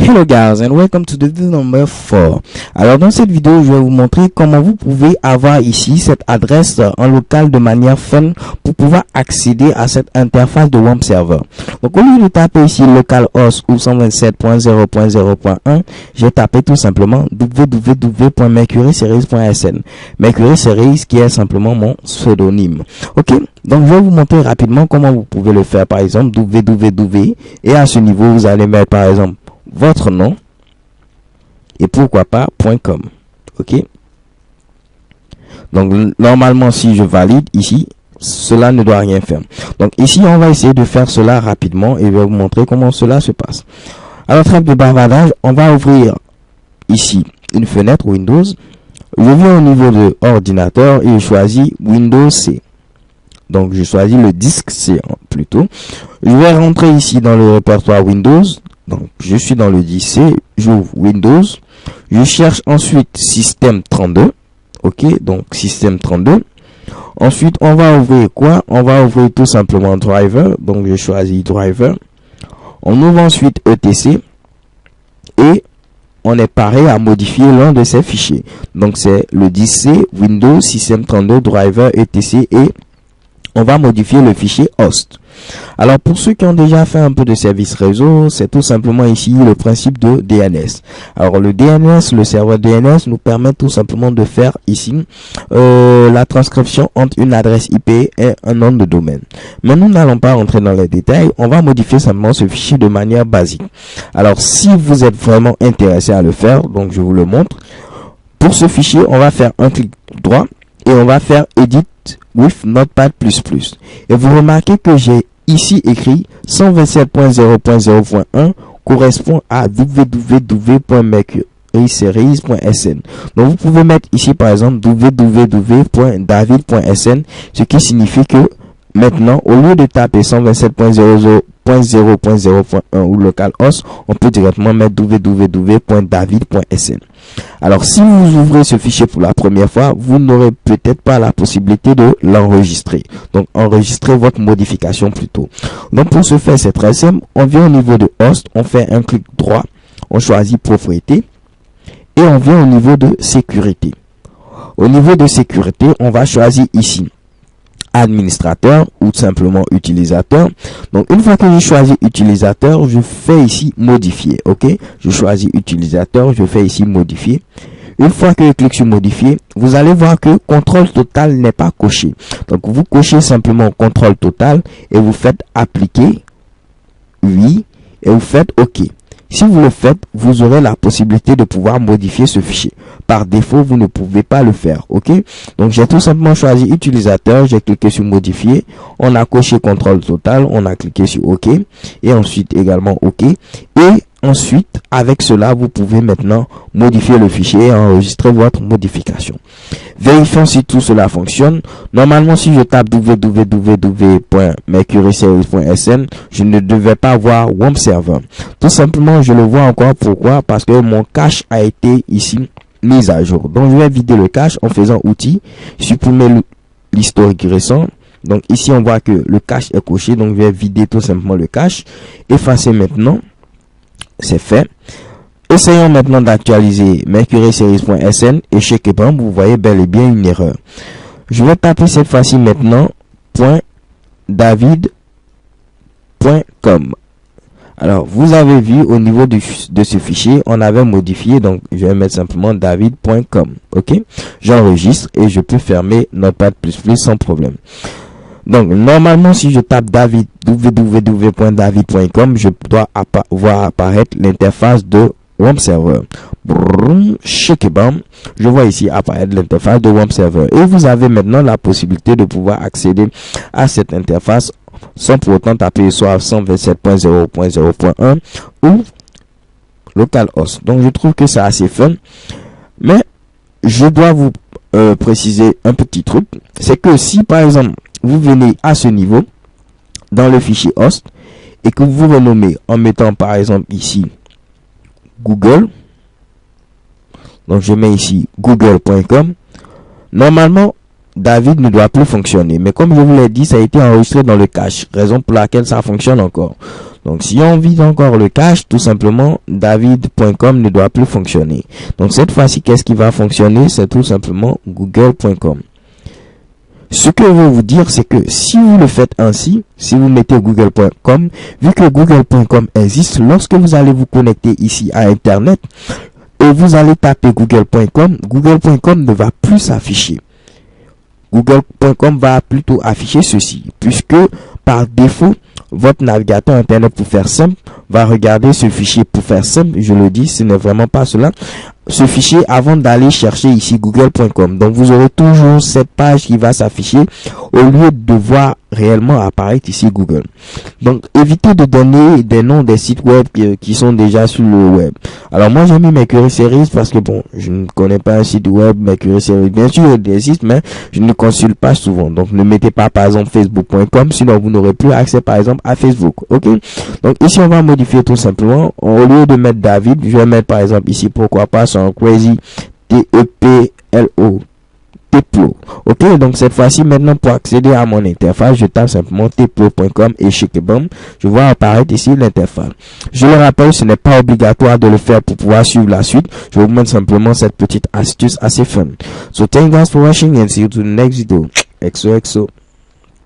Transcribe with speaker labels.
Speaker 1: Hello guys and welcome to the video number 4. Alors dans cette vidéo je vais vous montrer comment vous pouvez avoir ici cette adresse en local de manière fun pour pouvoir accéder à cette interface de WAMP Server. Donc au lieu de taper ici localhost ou 127.0.0.1, j'ai tapé tout simplement www.mercuryseries.sn. Mercury Series qui est simplement mon pseudonyme. Ok, donc je vais vous montrer rapidement comment vous pouvez le faire. Par exemple www et à ce niveau vous allez mettre par exemple votre nom et pourquoi pas .com. ok, donc normalement si je valide ici, cela ne doit rien faire. Donc ici on va essayer de faire cela rapidement et je vais vous montrer comment cela se passe. Alors trêve de bavardage, on va ouvrir ici une fenêtre Windows. Je viens au niveau de ordinateur et je choisis Windows C. Donc je choisis le disque C plutôt. Je vais rentrer ici dans le répertoire Windows. Donc je suis dans le disque C, j'ouvre Windows, je cherche ensuite système 32. ok, donc système 32. Ensuite on va ouvrir quoi? On va ouvrir tout simplement driver. Donc je choisis driver. On ouvre ensuite etc et on est paré à modifier l'un de ces fichiers. Donc c'est le disque C, Windows, système 32, driver, etc. et on va modifier le fichier host. Alors pour ceux qui ont déjà fait un peu de service réseau, c'est tout simplement ici le principe de DNS. Alors le DNS, le serveur DNS nous permet tout simplement de faire ici la transcription entre une adresse IP et un nom de domaine. Mais nous n'allons pas rentrer dans les détails, on va modifier simplement ce fichier de manière basique. Alors si vous êtes vraiment intéressé à le faire, donc je vous le montre. Pour ce fichier, on va faire un clic droit et on va faire Edit with Notepad++. Et vous remarquez que j'ai ici écrit 127.0.0.1 correspond à www.mercuryseries.sn. Donc vous pouvez mettre ici par exemple www.david.sn, ce qui signifie que maintenant au lieu de taper 127.0.0.0.1 ou localhost, on peut directement mettre www.david.sn. Alors si vous ouvrez ce fichier pour la première fois, vous n'aurez peut-être pas la possibilité de l'enregistrer. Donc enregistrez votre modification plutôt. Donc pour ce faire, c'est très simple. On vient au niveau de host, on fait un clic droit, on choisit propriété et on vient au niveau de sécurité. Au niveau de sécurité, on va choisir ici administrateur ou simplement utilisateur. Donc une fois que j'ai choisi utilisateur, je fais ici modifier. ok, je choisis utilisateur, je fais ici modifier. Une fois que je clique sur modifier, vous allez voir que contrôle total n'est pas coché. Donc vous cochez simplement contrôle total et vous faites appliquer, oui, et vous faites ok. Si vous le faites, vous aurez la possibilité de pouvoir modifier ce fichier. Par défaut, vous ne pouvez pas le faire. ok, donc j'ai tout simplement choisi utilisateur, j'ai cliqué sur modifier, on a coché contrôle total, on a cliqué sur ok et ensuite également ok. Et ensuite avec cela vous pouvez maintenant modifier le fichier et enregistrer votre modification. Vérifions si tout cela fonctionne. Normalement si je tape www.mercuryseries.sn, je ne devais pas voir WAMP Server. Tout simplement je le vois encore. Pourquoi? Parce que mon cache a été ici mise à jour. Donc je vais vider le cache en faisant outil, supprimer l'historique récent. Donc ici on voit que le cache est coché, donc je vais vider tout simplement le cache, effacer maintenant. C'est fait. Essayons maintenant d'actualiser mercuryseries.sn et chez Kebam, vous voyez bel et bien une erreur. Je vais taper cette fois-ci maintenant .david.com. Alors vous avez vu au niveau de ce fichier, on avait modifié, donc je vais mettre simplement david.com. ok, j'enregistre et je peux fermer Notepad++ sans problème. Donc normalement si je tape www.david.com, je dois voir apparaître l'interface de WAMP Server. Je vois ici apparaître l'interface de WAMP Server et vous avez maintenant la possibilité de pouvoir accéder à cette interface sans pour autant taper soit 127.0.0.1 ou localhost. Donc je trouve que c'est assez fun, mais je dois vous préciser un petit truc, c'est que si par exemple vous venez à ce niveau dans le fichier host et que vous renommez en mettant par exemple ici Google, donc je mets ici google.com, normalement David ne doit plus fonctionner. Mais comme je vous l'ai dit, ça a été enregistré dans le cache, raison pour laquelle ça fonctionne encore. Donc si on vide encore le cache, tout simplement, david.com ne doit plus fonctionner. Donc cette fois-ci, qu'est-ce qui va fonctionner? C'est tout simplement google.com. Ce que je veux vous dire, c'est que si vous le faites ainsi, si vous mettez google.com, vu que google.com existe, lorsque vous allez vous connecter ici à Internet, et vous allez taper google.com, google.com ne va plus s'afficher. Google.com va plutôt afficher ceci, puisque par défaut, votre navigateur Internet, pour faire simple, va regarder ce fichier. Pour faire simple, je le dis, ce n'est vraiment pas cela, ce fichier avant d'aller chercher ici google.com. Donc vous aurez toujours cette page qui va s'afficher au lieu de voir réellement apparaître ici Google. Donc évitez de donner des noms des sites web qui sont déjà sur le web. Alors moi j'ai mis Mercury Series parce que bon, je ne connais pas un site web Mercury Series. Bien sûr il existe, mais je ne consulte pas souvent. Donc ne mettez pas par exemple facebook.com, sinon vous n'aurez plus accès par exemple à Facebook. Ok, donc ici on va modifier tout simplement. Au lieu de mettre David, je vais mettre par exemple ici, pourquoi pas, son Crazy Teplo. Teplo. Ok, donc cette fois-ci maintenant, pour accéder à mon interface, je tape simplement teplo.com et bam, je vois apparaître ici l'interface. Je le rappelle, ce n'est pas obligatoire de le faire pour pouvoir suivre la suite. Je vous montre simplement cette petite astuce assez fun. So thank you guys for watching and see you to the next video. XOXO.